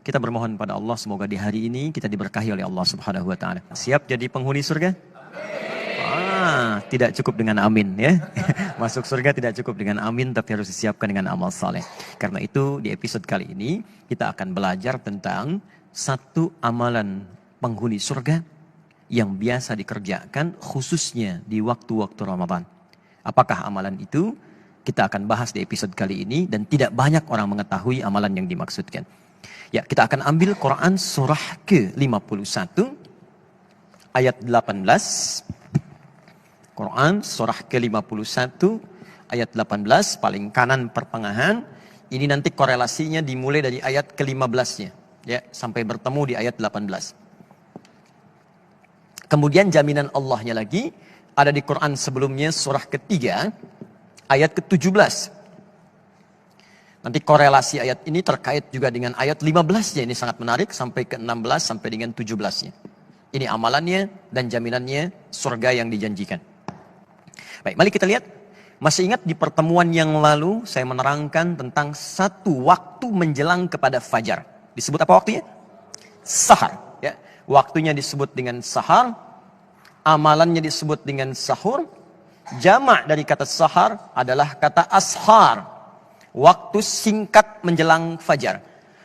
Kita bermohon pada Allah semoga di hari ini kita diberkahi oleh Allah Subhanahu wa taala. Siap jadi penghuni surga? Tidak cukup dengan amin ya. Masuk surga tidak cukup dengan amin, tapi harus disiapkan dengan amal saleh. Karena itu di episode kali ini kita akan belajar tentang satu amalan penghuni surga yang biasa dikerjakan khususnya di waktu-waktu Ramadan. Apakah amalan itu? Kita akan bahas di episode kali ini dan tidak banyak orang mengetahui amalan yang dimaksudkan. Ya, kita akan ambil Quran surah ke-51 ayat 18. Quran surah ke-51 ayat 18 paling kanan pertengahan. Ini nanti korelasinya dimulai dari ayat ke-15-nya ya, sampai bertemu di ayat 18. Kemudian jaminan Allahnya lagi ada di Quran sebelumnya surah ketiga ayat ke-17. Nanti korelasi ayat ini terkait juga dengan ayat 15-nya. Ini sangat menarik sampai ke-16 sampai dengan 17-nya. Ini amalannya dan jaminannya surga yang dijanjikan. Baik, mari kita lihat. Masih ingat di pertemuan yang lalu saya menerangkan tentang satu waktu menjelang kepada fajar. Disebut apa waktunya? Sahar. Ya. Waktunya disebut dengan sahar. Amalannya disebut dengan sahur. Jamak dari kata sahar adalah kata ashar. Waktu singkat menjelang fajar.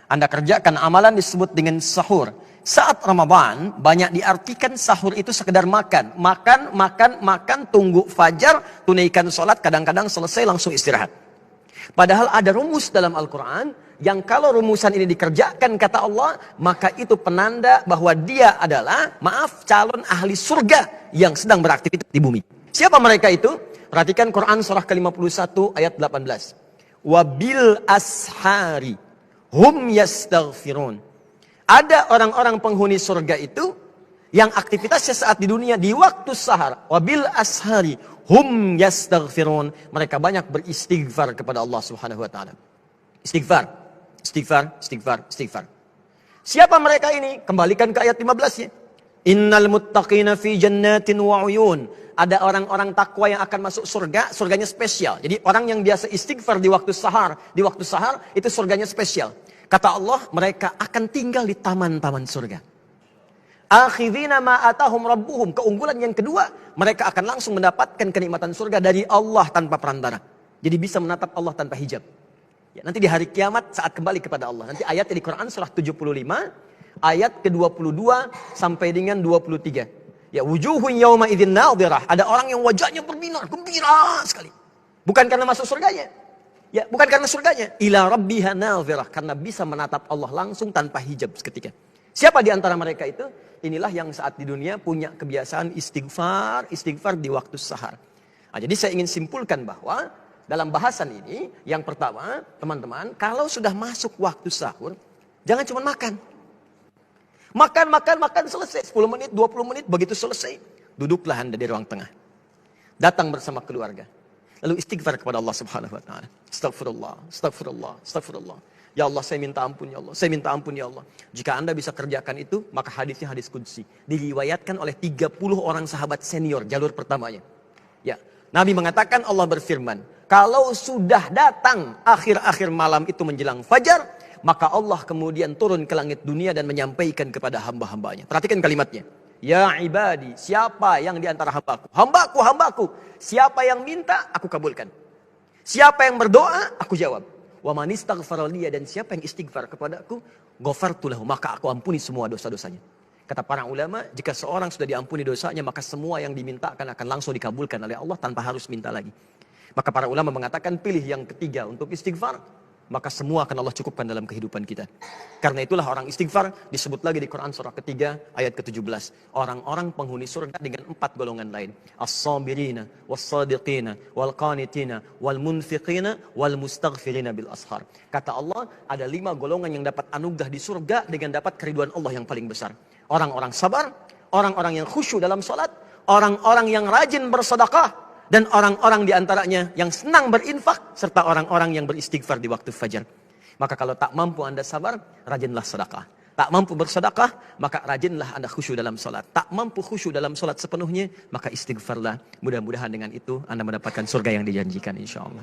Anda kerjakan amalan disebut dengan sahur. Saat Ramadan banyak diartikan sahur itu sekedar makan. Makan, tunggu fajar, tunaikan sholat, kadang-kadang selesai langsung istirahat. Padahal ada rumus dalam Al-Quran yang kalau rumusan ini dikerjakan kata Allah, maka itu penanda bahwa dia adalah, calon ahli surga yang sedang beraktivitas di bumi. Siapa mereka itu? Perhatikan Quran surah ke-51 ayat 18. Wabil ashari hum yastaghfirun. Ada orang-orang penghuni surga itu yang aktivitasnya saat di dunia di waktu sahar. Wabil ashari hum yastaghfirun. Mereka banyak beristighfar kepada Allah Subhanahu wa taala. Istighfar. Siapa mereka ini? Kembalikan ke ayat 15-nya. Innal muttaqina fi jannatin wa uyun. Ada orang-orang takwa yang akan masuk surga, surganya spesial. Jadi orang yang biasa istighfar di waktu sahar itu surganya spesial. Kata Allah, mereka akan tinggal di taman-taman surga. Akhidhina ma atahum rabbuhum. Keunggulan yang kedua, mereka akan langsung mendapatkan kenikmatan surga dari Allah tanpa perantara. Jadi bisa menatap Allah tanpa hijab. Ya, nanti di hari kiamat saat kembali kepada Allah. Nanti ayatnya di Quran surah 75, ayat ke-22 sampai dengan 23. Ya, wujuhun yauma idzin nadhirah. Ada orang yang wajahnya berbinar, gembira sekali. Bukan karena masuk surganya. Ya, bukan karena surganya. Ila rabbiha nadhirah, karena bisa menatap Allah langsung tanpa hijab seketika. Siapa di antara mereka itu? Inilah yang saat di dunia punya kebiasaan istighfar di waktu sahar. Nah, jadi saya ingin simpulkan bahwa dalam bahasan ini, yang pertama, teman-teman, kalau sudah masuk waktu sahur, jangan cuma makan. Makan, selesai. 10 menit, 20 menit, begitu selesai. Duduklah Anda di ruang tengah. Datang bersama keluarga. Lalu istighfar kepada Allah Subhanahu wa taala. Astagfirullah. Ya Allah, saya minta ampun ya Allah. Jika Anda bisa kerjakan itu, maka hadisnya hadis qudsi. Diriwayatkan oleh 30 orang sahabat senior, jalur pertamanya. Ya, Nabi mengatakan, Allah berfirman, kalau sudah datang akhir-akhir malam itu menjelang fajar, maka Allah kemudian turun ke langit dunia dan menyampaikan kepada hamba-hambanya. Perhatikan kalimatnya. Ya ibadi, siapa yang di antara hambaku? Hambaku. Siapa yang minta, aku kabulkan. Siapa yang berdoa, aku jawab. Wa man istaghfara liya, dan siapa yang istighfar kepadaku, ghafartu lahu, maka aku ampuni semua dosa-dosanya. Kata para ulama, jika seorang sudah diampuni dosanya, maka semua yang dimintakan akan langsung dikabulkan oleh Allah tanpa harus minta lagi. Maka para ulama mengatakan pilih yang ketiga untuk istighfar, maka semua akan Allah cukupkan dalam kehidupan kita. Karena itulah orang istighfar disebut lagi di Quran surah ketiga ayat ke-17. Orang-orang penghuni surga dengan 4 golongan lain. As-sabirina, was-sadiqina, wal-qanitina, wal-munfiqina, wal-mustaghfirina bil ashar. Kata Allah, ada 5 golongan yang dapat anugerah di surga dengan dapat keriduan Allah yang paling besar. Orang-orang sabar, orang-orang yang khusyuk dalam salat, orang-orang yang rajin bersedekah, dan orang-orang diantaranya yang senang berinfak, serta orang-orang yang beristighfar di waktu fajar. Maka kalau tak mampu Anda sabar, rajinlah sedekah. Tak mampu bersedekah, maka rajinlah Anda khusyuk dalam salat. Tak mampu khusyuk dalam salat sepenuhnya, maka istighfarlah. Mudah-mudahan dengan itu Anda mendapatkan surga yang dijanjikan, insya Allah.